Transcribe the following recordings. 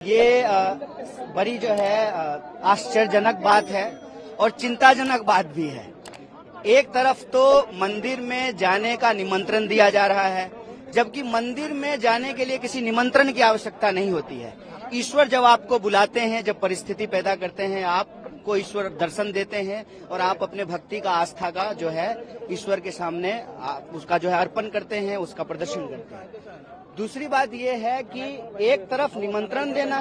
ये बड़ी जो है आश्चर्यजनक बात है और चिंताजनक बात भी है। एक तरफ तो मंदिर में जाने का निमंत्रण दिया जा रहा है, जबकि मंदिर में जाने के लिए किसी निमंत्रण की आवश्यकता नहीं होती है। ईश्वर जब आपको बुलाते हैं, जब परिस्थिति पैदा करते हैं, आपको ईश्वर दर्शन देते हैं और आप अपने भक्ति का, आस्था का जो है ईश्वर के सामने उसका जो है अर्पण करते हैं, उसका प्रदर्शन करते हैं। दूसरी बात यह है कि एक तरफ निमंत्रण देना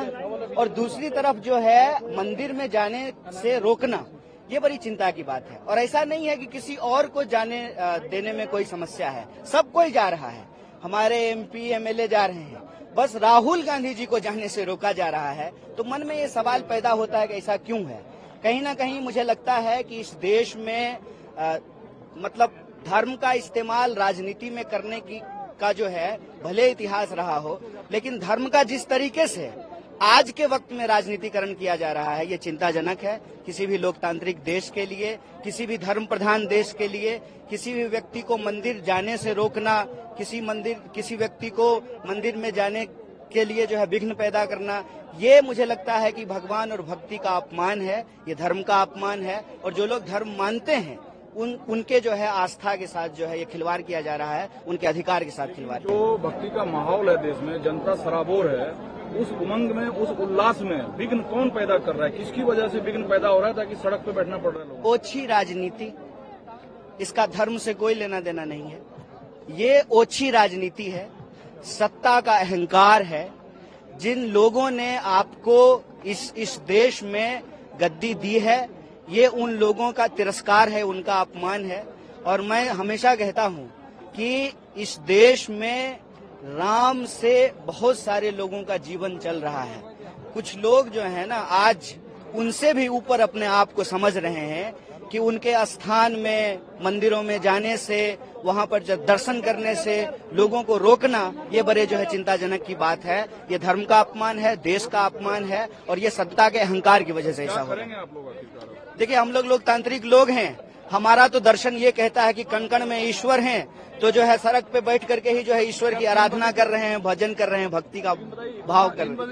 और दूसरी तरफ जो है मंदिर में जाने से रोकना, ये बड़ी चिंता की बात है। और ऐसा नहीं है कि किसी और को जाने देने में कोई समस्या है, सब कोई जा रहा है, हमारे एमपी एमएलए जा रहे हैं, बस राहुल गांधी जी को जाने से रोका जा रहा है। तो मन में ये सवाल पैदा होता है कि ऐसा क्यों है। कहीं ना कहीं मुझे लगता है कि इस देश में मतलब धर्म का इस्तेमाल राजनीति में करने का जो है भले इतिहास रहा हो, लेकिन धर्म का जिस तरीके से आज के वक्त में राजनीतिकरण किया जा रहा है, ये चिंताजनक है। किसी भी लोकतांत्रिक देश के लिए, किसी भी धर्म प्रधान देश के लिए, किसी भी व्यक्ति को मंदिर जाने से रोकना, किसी व्यक्ति को मंदिर में जाने के लिए जो है विघ्न पैदा करना, ये मुझे लगता है कि भगवान और भक्ति का अपमान है, ये धर्म का अपमान है। और जो लोग धर्म मानते हैं उनके जो है आस्था के साथ जो है ये खिलवाड़ किया जा रहा है, उनके अधिकार के साथ खिलवाड़। जो भक्ति का माहौल है देश में, जनता सराबोर है, उस उमंग में, उस उल्लास में विघ्न कौन पैदा कर रहा है? किसकी वजह से विघ्न पैदा हो रहा है ताकि सड़क पे बैठना पड़ रहा है लोगों? ओछी राजनीति, इसका धर्म से कोई लेना देना नहीं है। ये ओछी राजनीति है, सत्ता का अहंकार है। जिन लोगों ने आपको इस देश में गद्दी दी है, ये उन लोगों का तिरस्कार है, उनका अपमान है। और मैं हमेशा कहता हूं कि इस देश में राम से बहुत सारे लोगों का जीवन चल रहा है। कुछ लोग जो है ना, आज उनसे भी ऊपर अपने आप को समझ रहे हैं कि उनके स्थान में, मंदिरों में जाने से, वहां पर जब दर्शन करने से लोगों को रोकना, ये बड़े जो है चिंताजनक की बात है। ये धर्म का अपमान है, देश का अपमान है और ये सत्ता के अहंकार की वजह से ऐसा हो रहा है। देखिए, हम लोग लोकतांत्रिक लोग हैं, हमारा तो दर्शन ये कहता है कि कण कण में ईश्वर हैं, तो जो है सड़क पे बैठ करके ही जो है ईश्वर की आराधना कर रहे हैं, भजन कर रहे हैं, भक्ति का भाव कर रहे हैं।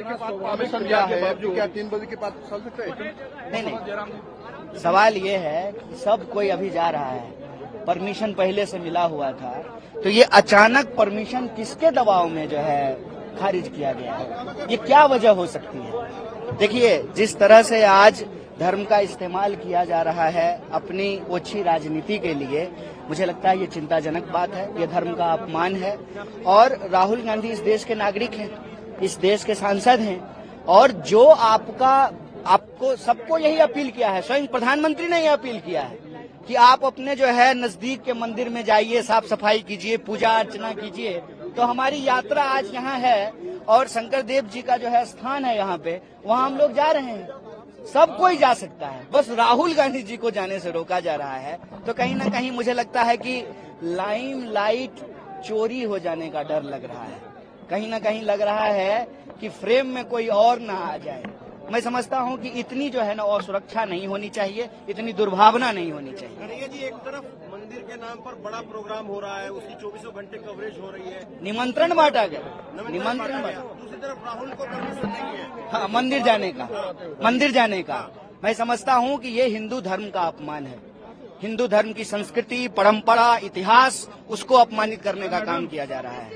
क्या 3 बजे के बाद चल सकते हैं? नहीं, सवाल ये है कि सब कोई अभी जा रहा है, परमिशन पहले से मिला हुआ था, तो ये अचानक परमिशन किसके दबाव में जो है खारिज किया गया है? ये क्या वजह हो सकती है? देखिए, जिस तरह से आज धर्म का इस्तेमाल किया जा रहा है अपनी ओछी राजनीति के लिए, मुझे लगता है ये चिंताजनक बात है, ये धर्म का अपमान है। और राहुल गांधी इस देश के नागरिक हैं, इस देश के सांसद हैं, और जो आपको सबको यही अपील किया है, स्वयं प्रधानमंत्री ने यह अपील किया है कि आप अपने जो है नजदीक के मंदिर में जाइए, साफ सफाई कीजिए, पूजा अर्चना कीजिए। तो हमारी यात्रा आज यहाँ है और शंकर देव जी का जो है स्थान है यहाँ पे, वहाँ हम लोग जा रहे हैं। सब कोई जा सकता है, बस राहुल गांधी जी को जाने से रोका जा रहा है। तो कहीं ना कहीं मुझे लगता है कि लाइमलाइट चोरी हो जाने का डर लग रहा है। कहीं ना कहीं लग रहा है कि फ्रेम में कोई और ना आ जाए। मैं समझता हूं कि इतनी जो है ना असुरक्षा नहीं होनी चाहिए, इतनी दुर्भावना नहीं होनी चाहिए। कन्हैया जी, एक तरफ मंदिर के नाम पर बड़ा प्रोग्राम हो रहा है, उसकी 24 घंटे कवरेज हो रही है, निमंत्रण बांटा गया, निमंत्रण बांटा। दूसरी तरफ राहुल को परमिशन नहीं है हाँ, मंदिर जाने का मैं समझता हूं कि ये हिंदू धर्म का अपमान है। हिंदू धर्म की संस्कृति, परंपरा, इतिहास, उसको अपमानित करने का काम किया जा रहा है।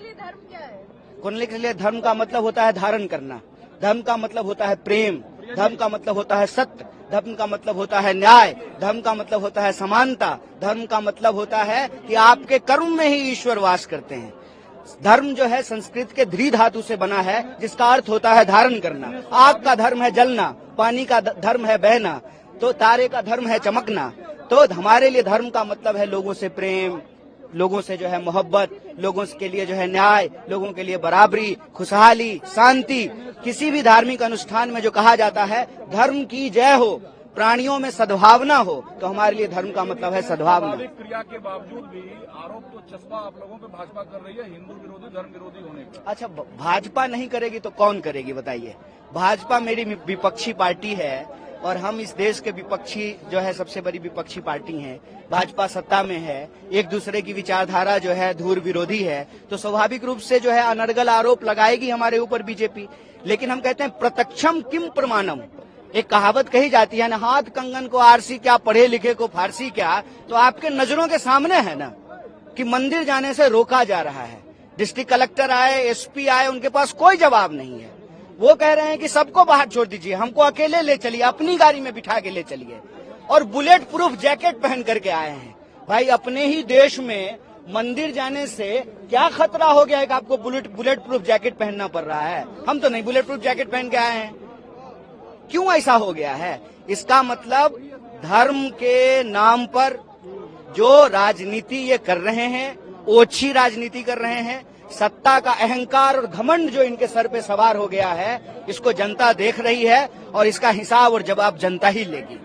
कुंडली के लिए धर्म का मतलब होता है धारण करना, धर्म का मतलब होता है प्रेम, धर्म का मतलब होता है सत्य, धर्म का मतलब होता है न्याय, धर्म का मतलब होता है समानता, धर्म का मतलब होता है कि आपके कर्म में ही ईश्वर वास करते हैं। धर्म जो है संस्कृत के ध्री धातु से बना है, जिसका अर्थ होता है धारण करना। आग का धर्म है जलना, पानी का धर्म है बहना, तो तारे का धर्म है चमकना। तो हमारे लिए धर्म का मतलब है लोगों से प्रेम, लोगों से जो है मोहब्बत, लोगों के लिए जो है न्याय, लोगों के लिए बराबरी, खुशहाली, शांति। किसी भी धार्मिक अनुष्ठान में जो कहा जाता है धर्म की जय हो, प्राणियों में सद्भावना हो, तो हमारे लिए धर्म का मतलब है सद्भावना। क्रिया के बावजूद भी आरोप तो चस्पा आप लोगों पे भाजपा कर रही है हिंदू विरोधी, धर्म विरोधी होने का। अच्छा, भाजपा नहीं करेगी तो कौन करेगी बताइए? भाजपा मेरी विपक्षी पार्टी है, और हम इस देश के विपक्षी जो है सबसे बड़ी विपक्षी पार्टी हैं, भाजपा सत्ता में है, एक दूसरे की विचारधारा जो है धूर विरोधी है, तो स्वाभाविक रूप से जो है अनर्गल आरोप लगाएगी हमारे ऊपर बीजेपी। लेकिन हम कहते हैं प्रत्यक्षम किम प्रमाणम, एक कहावत कही जाती है ना, हाथ कंगन को आरसी क्या, पढ़े लिखे को फारसी क्या। तो आपके नजरों के सामने है ना कि मंदिर जाने से रोका जा रहा है। डिस्ट्रिक्ट कलेक्टर आए, एसपी आए, उनके पास कोई जवाब नहीं है। वो कह रहे हैं कि सबको बाहर छोड़ दीजिए, हमको अकेले ले चलिए, अपनी गाड़ी में बिठा के ले चलिए, और बुलेट प्रूफ जैकेट पहन करके आए हैं। भाई अपने ही देश में मंदिर जाने से क्या खतरा हो गया है कि आपको बुलेट प्रूफ जैकेट पहनना पड़ रहा है? हम तो नहीं बुलेट प्रूफ जैकेट पहन के आए हैं। क्यों ऐसा हो गया है? इसका मतलब धर्म के नाम पर जो राजनीति ये कर रहे हैं, ओछी राजनीति कर रहे हैं, सत्ता का अहंकार और घमंड जो इनके सर पे सवार हो गया है, इसको जनता देख रही है और इसका हिसाब और जवाब जनता ही लेगी।